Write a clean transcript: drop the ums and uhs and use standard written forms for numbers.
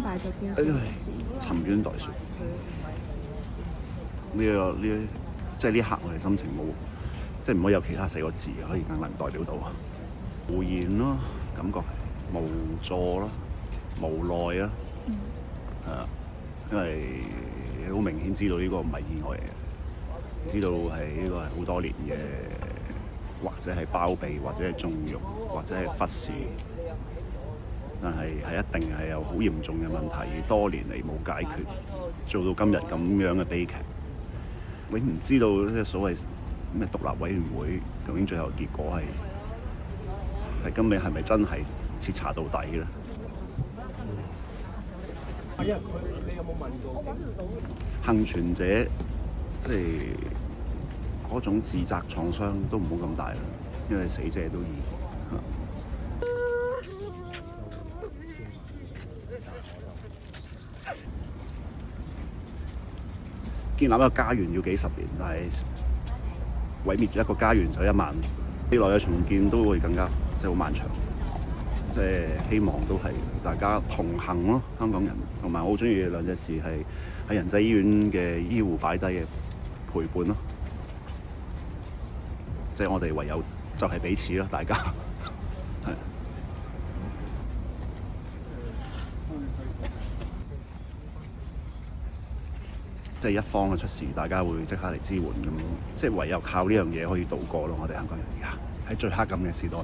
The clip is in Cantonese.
擺咗邊四個字？沉冤待雪。即係呢一刻我哋心情冇，即係唔可以有其他4個字可以更能代表到啊。無言咯，感覺無助啦，無奈啦，係啊，因為好明顯知道呢個唔係意外嘅，知道係呢個係好多年嘅，或者係包庇，或者係縱容，或者係忽視，但係一定係有好嚴重嘅問題，多年嚟冇解決，做到今日咁樣嘅悲劇。永唔知道呢所謂咩獨立委員會究竟最後結果係今日係咪真係徹查到底咧？你有冇問過？幸存者即係嗰種自責創傷都唔好咁大啦，因為死者都已建立一個家園要幾十年，但係毀滅咗一個家園就1晚，未來嘅重建都會更加即係好漫長。即係希望都係大家同行咯，香港人。同埋我好中意兩隻字係喺仁濟醫院嘅醫護擺低嘅陪伴咯。即係我哋唯有就係彼此咯，大家係。即係一方嘅出事，大家會即刻嚟支援咁，即係唯有靠呢樣嘢可以渡過咯。我哋香港人而家喺最黑暗嘅時代。